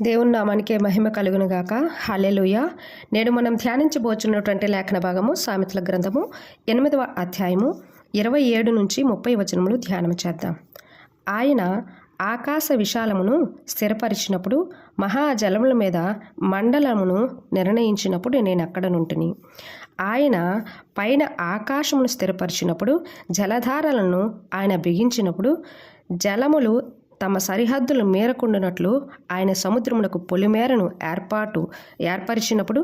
దేవుని నామానికే మహిమ కలుగును గాక. హల్లెలూయా. నేడు మనం ధ్యానించబోచున్నటువంటి లేఖన భాగము సామెతల గ్రంథము 8వ అధ్యాయము 27 నుంచి 30 వచనములు ధ్యానం చేద్దాం. ఆయన ఆకాశ విశాలమును స్థిరపరిచినప్పుడు, మహాజలముల మీద మండలమును నిర్ణయించినప్పుడు నేను అక్కడ నుంటిని. ఆయన పైన ఆకాశమును స్థిరపరిచినప్పుడు, జలధారలను ఆయన బిగించినప్పుడు, జలములు తమ సరిహద్దులు మేరకుండునట్లు ఆయన సముద్రమునకు పొలిమేరను ఏర్పరిచినప్పుడు,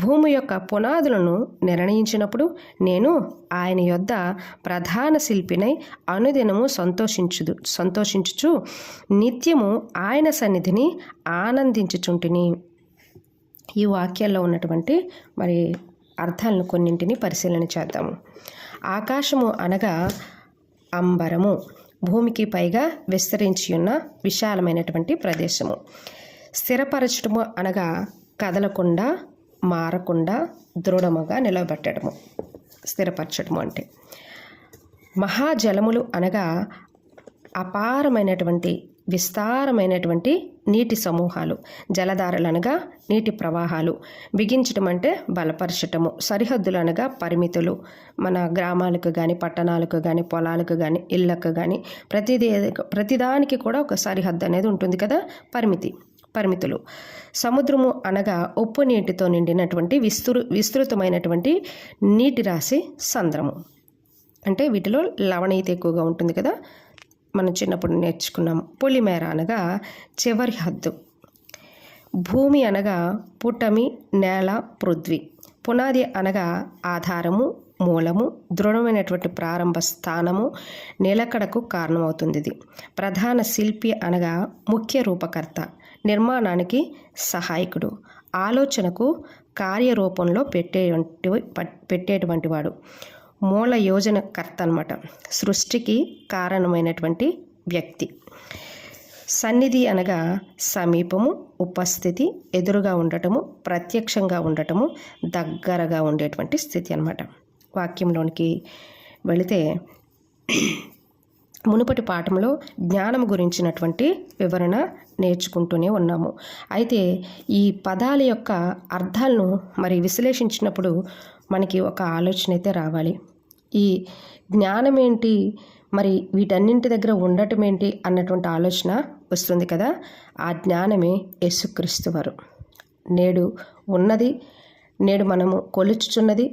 భూమి యొక్క పునాదులను నిర్ణయించినప్పుడు, నేను ఆయన యొద్ద ప్రధాన శిల్పినై అనుదినము సంతోషించుచు నిత్యము ఆయన సన్నిధిని ఆనందించుచుంటిని. ఈ వాక్యాల్లో ఉన్నటువంటి అర్థాలను కొన్నింటిని పరిశీలన చేద్దాము. ఆకాశము అనగా అంబరము, భూమికి పైగా విస్తరించి ఉన్న విశాలమైనటువంటి ప్రదేశము. స్థిరపరచడము అనగా కదలకుండా, మారకుండా దృఢముగా నిలబెట్టడము స్థిరపరచడము అంటే. మహాజలములు అనగా అపారమైనటువంటి విస్తారమైనటువంటి నీటి సమూహాలు. జలధారలు అనగా నీటి ప్రవాహాలు. బిగించటం అంటే బలపరచటము. సరిహద్దులు అనగా పరిమితులు. మన గ్రామాలకు కానీ, పట్టణాలకు కానీ, పొలాలకు కానీ, ఇళ్లకు కానీ ప్రతిదానికి కూడా ఒక సరిహద్దు అనేది ఉంటుంది కదా, పరిమితులు. సముద్రము అనగా ఉప్పు నీటితో నిండినటువంటి విస్తృతమైనటువంటి నీటి రాశి సంద్రము. అంటే వీటిలో లవణీయత ఎక్కువగా ఉంటుంది కదా, మనం చిన్నప్పుడు నేర్చుకున్నాము. పొలిమేర అనగా చివరి హద్దు. భూమి అనగా పుటమి, నేల, పృథ్వీ. పునాది అనగా ఆధారము, మూలము, దృఢమైనటువంటి ప్రారంభ స్థానము, నిలకడకు కారణమవుతుంది. ఇది ప్రధాన శిల్పి అనగా ముఖ్య రూపకర్త, నిర్మాణానికి సహాయకుడు, ఆలోచనకు కార్యరూపంలో పెట్టేటువంటి వాడు, మూల యోజనకర్త అన్నమాట, సృష్టికి కారణమైనటువంటి వ్యక్తి. సన్నిధి అనగా సమీపము, ఉపస్థితి, ఎదురుగా ఉండటము, ప్రత్యక్షంగా ఉండటము, దగ్గరగా ఉండేటువంటి స్థితి అన్నమాట. వాక్యంలోనికి వెళితే, మునుపటి పాఠంలో జ్ఞానం గురించినటువంటి వివరణ నేర్చుకుంటూనే ఉన్నాము. అయితే ఈ పదాల యొక్క అర్థాలను విశ్లేషించినప్పుడు మనకి ఒక ఆలోచన అయితే రావాలి. ఈ జ్ఞానం ఏంటి, వీటన్నింటి దగ్గర ఉండటం ఏంటి అన్నటువంటి ఆలోచన వస్తుంది కదా. ఆ జ్ఞానమే యేసుక్రీస్తు వారు. నేడు ఉన్నది, నేడు మనము కొలుచుచున్నది,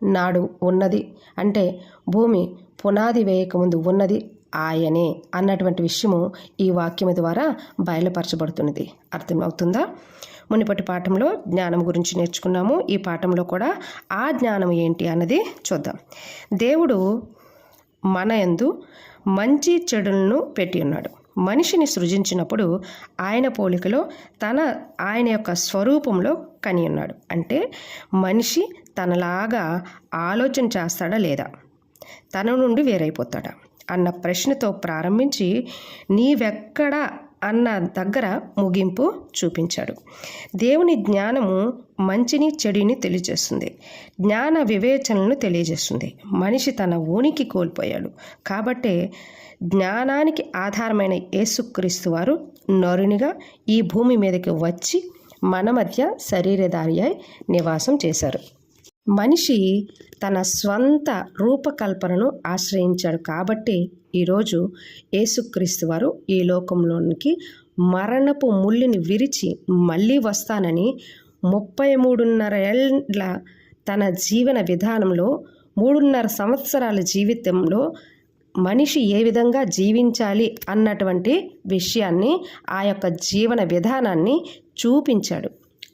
నాడు ఉన్నది, అంటే భూమి పునాది వేయకముందు ఉన్నది ఆయనే అన్నటువంటి విషయము ఈ వాక్యం ద్వారా బయలుపరచబడుతున్నది. అర్థమవుతుందా? మునుపటి పాఠంలో జ్ఞానం గురించి నేర్చుకున్నాము. ఈ పాఠంలో కూడా ఆ జ్ఞానం ఏంటి అన్నది చూద్దాం. దేవుడు మన యందు మంచి చెడులను పెట్టి ఉన్నాడు. మనిషిని సృజించినప్పుడు ఆయన పోలికలో ఆయన యొక్క స్వరూపంలో కని ఉన్నాడు. అంటే మనిషి తనలాగా ఆలోచన చేస్తాడా లేదా, తన నుండి వేరైపోతాడా అన్న ప్రశ్నతో ప్రారంభించి నీవెక్కడా అన్న దగ్గర ముగింపు చూపించాడు. దేవుని జ్ఞానము మంచిని చెడుని తెలియజేస్తుంది, జ్ఞాన వివేచనలను తెలియజేస్తుంది. మనిషి తన ఉనికి కోల్పోయాడు కాబట్టే జ్ఞానానికి ఆధారమైన యేసుక్రీస్తు వారు నరునిగా ఈ భూమి మీదకి వచ్చి మన మధ్య శరీరధారి అయి నివాసం చేశారు. మనిషి తన స్వంత రూపకల్పనను ఆశ్రయించాడు కాబట్టి ఈరోజు యేసుక్రీస్తు వారు ఈ లోకంలోనికి మరణపు ముళ్ళుని విరిచి మళ్ళీ వస్తానని 33.5 ఏళ్ళ తన జీవన విధానంలో 3.5 సంవత్సరాల జీవితంలో మనిషి ఏ విధంగా జీవించాలి అన్నటువంటి విషయాన్ని, ఆ యొక్క జీవన విధానాన్ని చూపించాడు.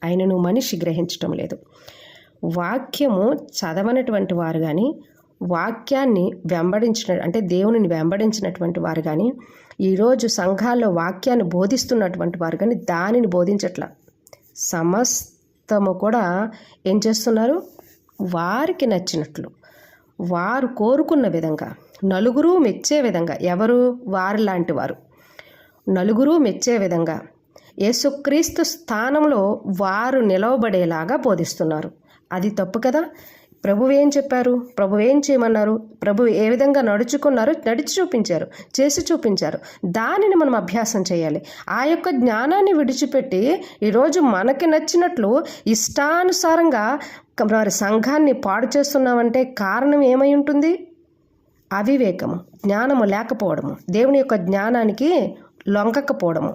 ఆయనను మనిషి గ్రహించటం లేదు. వాక్యము చదవనటువంటి వారు కానీ, వాక్యాన్ని అంటే దేవునిని వెంబడించినటువంటి వారు కానీ, ఈరోజు సంఘాల్లో వాక్యాన్ని బోధిస్తున్నటువంటి వారు కానీ దానిని బోధించట్లా. సమస్తము కూడా ఏం చేస్తున్నారు, వారికి నచ్చినట్లు, వారు కోరుకున్న విధంగా, నలుగురు మెచ్చే విధంగా, ఎవరు వారి లాంటి వారు నలుగురు మెచ్చే విధంగా యేసుక్రీస్తు స్థానంలో వారు నిలవబడేలాగా బోధిస్తున్నారు. అది తప్పు కదా. ప్రభువు ఏం చెప్పారు, ప్రభువు ఏం చేయమన్నారు, ప్రభువు ఏ విధంగా నడుచుకున్నారు, నడిచి చూపించారు, చేసి చూపించారు. దానిని మనం అభ్యాసం చేయాలి. ఆ యొక్క జ్ఞానాన్ని విడిచిపెట్టి ఈరోజు మనకి నచ్చినట్లు ఇష్టానుసారంగా వారి సంఘాన్ని పాడు చేస్తున్నామంటే కారణం ఏమై ఉంటుంది? అవివేకము, జ్ఞానము లేకపోవడము, దేవుని యొక్క జ్ఞానానికి లొంగకపోవడము.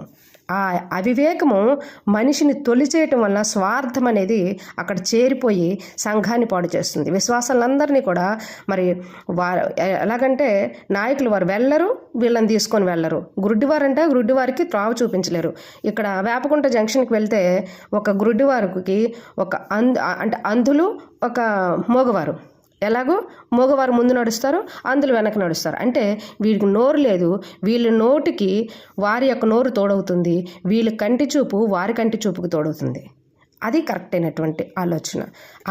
ఆ అవివేకము మనిషిని తొలిచేయటం వల్ల స్వార్థం అనేది అక్కడ చేరిపోయి సంఘాన్ని పాడు చేస్తుంది. విశ్వాసాలందరినీ కూడా మరి వారు ఎలాగంటే నాయకులు వారు వెళ్ళరు, వీళ్ళని తీసుకొని వెళ్ళరు. గుడ్డివారంటే గుడ్డివారికి త్రావు చూపించలేరు. ఇక్కడ వేపకుంట జంక్షన్కి వెళ్తే ఒక గుడ్డివారికి ఒక అంటే అంధులు, ఒక మగవారు, ఎలాగో మగవారు ముందు నడుస్తారు, అందులో వెనక నడుస్తారు. అంటే వీడికి నోరు లేదు, వీళ్ళ నోటికి వారి యొక్క నోరు తోడవుతుంది, వీళ్ళ కంటి చూపు వారి కంటి చూపుకు తోడవుతుంది. అది కరెక్ట్ అయినటువంటి ఆలోచన.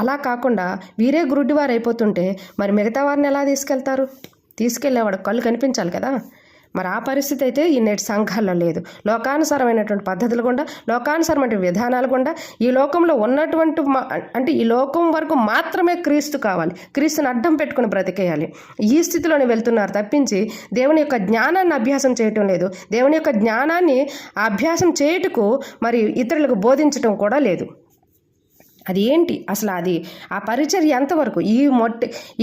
అలా కాకుండా వీరే గురుడివారు అయిపోతుంటే మరి మిగతా వారిని ఎలా తీసుకెళ్ళేవాడు కళ్ళు కనిపించాలి కదా. మరి ఆ పరిస్థితి అయితే ఈ నేటి సంఘాల్లో లేదు. లోకానుసారమైనటువంటి పద్ధతులు గుండా, లోకానుసారమైన విధానాలు గుండా ఈ లోకంలో ఉన్నటువంటి అంటే ఈ లోకం వరకు మాత్రమే క్రీస్తు కావాలి, క్రీస్తుని అడ్డం పెట్టుకుని బ్రతికేయాలి. ఈ స్థితిలోనే వెళ్తున్నారు తప్పించి దేవుని యొక్క జ్ఞానాన్ని అభ్యాసం చేయటం లేదు. దేవుని యొక్క జ్ఞానాన్ని అభ్యాసం చేయుటకు మరి ఇతరులకు బోధించటం కూడా లేదు. అది ఏంటి అసలు? అది ఆ పరిచర్య ఎంతవరకు?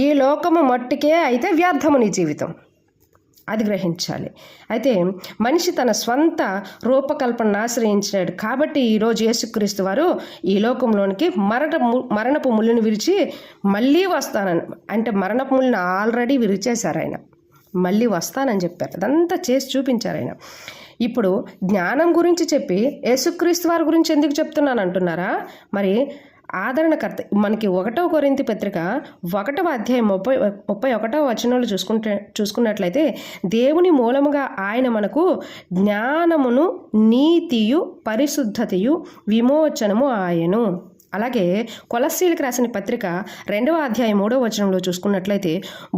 ఈ లోకము మట్టికే అయితే వ్యర్థము నీ జీవితం. అది గ్రహించాలి. అయితే మనిషి తన స్వంత రూపకల్పనను ఆశ్రయించాడు కాబట్టి ఈరోజు యేసుక్రీస్తు వారు ఈ లోకంలోనికి మరణపు ముళ్ళుని విరిచి మళ్ళీ వస్తానని, అంటే మరణపు ముళ్ళుని ఆల్రెడీ విరిచేశారు ఆయన, మళ్ళీ వస్తానని చెప్పారు. అదంతా చేసి చూపించారు ఆయన. ఇప్పుడు జ్ఞానం గురించి చెప్పి యేసుక్రీస్తు వారి గురించి ఎందుకు చెప్తున్నాను అంటున్నారా? మరి ఆదరణకర్త మనకి 1 కొరింథీ పత్రిక 1వ అధ్యాయం 31వ వచనంలో చూసుకున్నట్లయితే దేవుని మూలముగా ఆయన మనకు జ్ఞానమును, నీతియు, పరిశుద్ధతయు, విమోచనము ఆయను. అలాగే కొలస్సీలకు రాసిన పత్రిక 2వ అధ్యాయం 3వ వచనంలో చూసుకున్నట్లయితే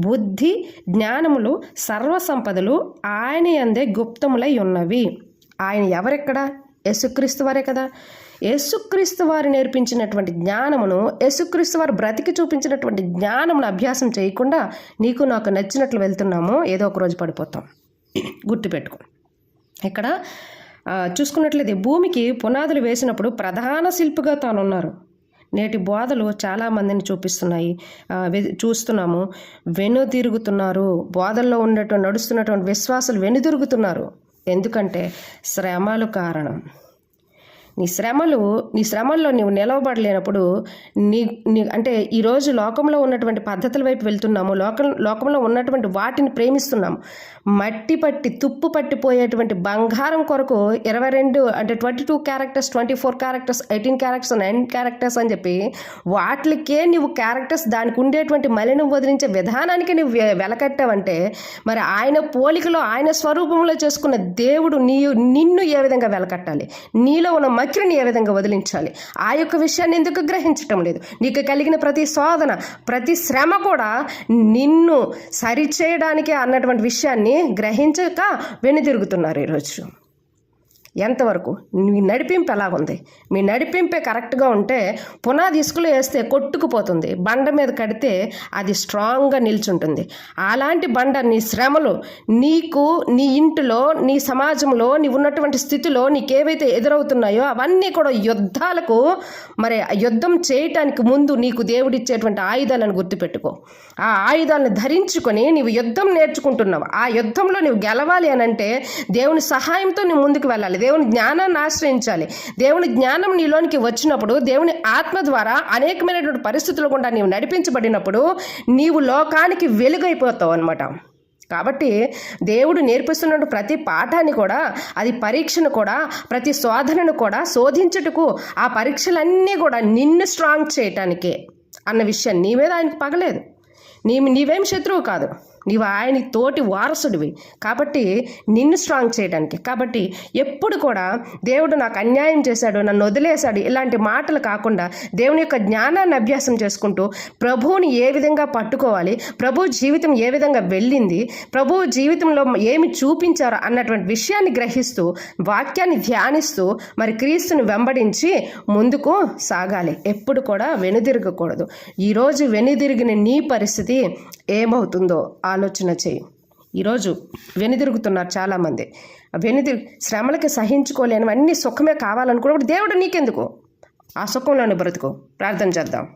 బుద్ధి జ్ఞానములు సర్వసంపదలు ఆయన యందే గుప్తములై ఉన్నవి. ఆయన ఎవరెక్కడ? యేసుక్రీస్తు వారే కదా. యేసుక్రీస్తు వారు నేర్పించినటువంటి జ్ఞానమును, యేసుక్రీస్తు వారు బ్రతికి చూపించినటువంటి జ్ఞానమును అభ్యాసం చేయకుండా నీకు నాకు నచ్చినట్లు వెళ్తున్నాము, ఏదో ఒక రోజు పడిపోతాం. గుర్తుపెట్టుకో. ఇక్కడ చూసుకున్నట్లయితే భూమికి పునాదులు వేసినప్పుడు ప్రధాన శిల్పిగా తానున్నారు. నేటి బోధలు చాలామందిని చూస్తున్నాము. వెనుదిరుగుతున్నారు. బోధల్లో నడుస్తున్నటువంటి విశ్వాసులు వెనుదిరుగుతున్నారు. ఎందుకంటే శ్రమలు కారణం. నీ శ్రమల్లో నీవు నిలవబడలేనప్పుడు అంటే ఈరోజు లోకంలో ఉన్నటువంటి పద్ధతుల వైపు వెళ్తున్నాము, లోకంలో ఉన్నటువంటి వాటిని ప్రేమిస్తున్నాము. మట్టి పట్టి తుప్పు పట్టిపోయేటువంటి బంగారం కొరకు 22 అంటే 22 క్యారెక్టర్స్, 24 క్యారెక్టర్స్, 18 క్యారెక్టర్స్, 9 క్యారెక్టర్స్ అని చెప్పి వాటికే నువ్వు క్యారెక్టర్స్ దానికి ఉండేటువంటి మలినం వదిలించే విధానానికి నువ్వు వెలకట్టావంటే మరి ఆయన పోలికలో, ఆయన స్వరూపంలో చేసుకున్న దేవుడు నిన్ను ఏ విధంగా వెలకట్టాలి, నీలో ఉన్న మక్కిని ఏ విధంగా వదిలించాలి, ఆ యొక్క విషయాన్ని ఎందుకు గ్రహించటం లేదు? నీకు కలిగిన ప్రతి శోధన, ప్రతి శ్రమ కూడా నిన్ను సరిచేయడానికే అన్నటువంటి విషయాన్ని గ్రహించక వెనుదిరుగుతున్నారు ఈరోజు. ఎంతవరకు మీ నడిపింపు ఎలాగుంది? మీ నడిపింపే కరెక్ట్గా ఉంటే పునాది ఇసుకలో వేస్తే కొట్టుకుపోతుంది, బండ మీద కడితే అది స్ట్రాంగ్గా నిల్చుంటుంది. అలాంటి బండ నీ శ్రమలు, నీకు నీ ఇంటిలో, నీ సమాజంలో, నీ ఉన్నటువంటి స్థితిలో నీకేవైతే ఎదురవుతున్నాయో అవన్నీ కూడా యుద్ధాలకు, మరి యుద్ధం చేయటానికి ముందు నీకు దేవుడిచ్చేటువంటి ఆయుధాలను గుర్తుపెట్టుకో. ఆ ఆయుధాలను ధరించుకొని నీవు యుద్ధం నేర్చుకుంటున్నావు. ఆ యుద్ధంలో నువ్వు గెలవాలి అని అంటే దేవుని సహాయంతో నువ్వు ముందుకు వెళ్ళాలి, దేవుని జ్ఞానాన్ని ఆశ్రయించాలి. దేవుని జ్ఞానం నీలోనికి వచ్చినప్పుడు, దేవుని ఆత్మ ద్వారా అనేకమైనటువంటి పరిస్థితుల గుండా నీవు నడిపించబడినప్పుడు నీవు లోకానికి వెలుగైపోతావు అన్నమాట. కాబట్టి దేవుడు నేర్పిస్తున్న ప్రతి పాఠాన్ని కూడా, అది పరీక్షను కూడా, ప్రతి శోధనను కూడా శోధించుటకు, ఆ పరీక్షలన్నీ కూడా నిన్ను స్ట్రాంగ్ చేయటానికే అన్న విషయం నీ మీద ఆయనకు పగలేదు. నీవేం శత్రువు కాదు. నీవు ఆయన తోటి వారసుడివి. కాబట్టి నిన్ను స్ట్రాంగ్ చేయడానికి. కాబట్టి ఎప్పుడు కూడా దేవుడు నాకు అన్యాయం చేశాడు, నన్ను వదిలేశాడు, ఇలాంటి మాటలు కాకుండా దేవుని యొక్క జ్ఞానాన్ని అభ్యాసం చేసుకుంటూ ప్రభువుని ఏ విధంగా పట్టుకోవాలి, ప్రభు జీవితం ఏ విధంగా వెళ్ళింది, ప్రభు జీవితంలో ఏమి చూపించారో అన్నటువంటి విషయాన్ని గ్రహిస్తూ వాక్యాన్ని ధ్యానిస్తూ మరి క్రీస్తుని వెంబడించి ముందుకు సాగాలి. ఎప్పుడు కూడా వెనుదిరగకూడదు. ఈరోజు వెనుదిరిగిన నీ పరిస్థితి ఏమవుతుందో ఆలోచన చేయి. ఈరోజు వెనుదిరుగుతున్నారు చాలామంది. శ్రమలకి సహించుకోలేనివన్నీ సుఖమే కావాలనుకున్నప్పుడు దేవుడు నీకెందుకు? ఆ సుఖంలోనే బ్రతుకు. ప్రార్థన చేద్దాం.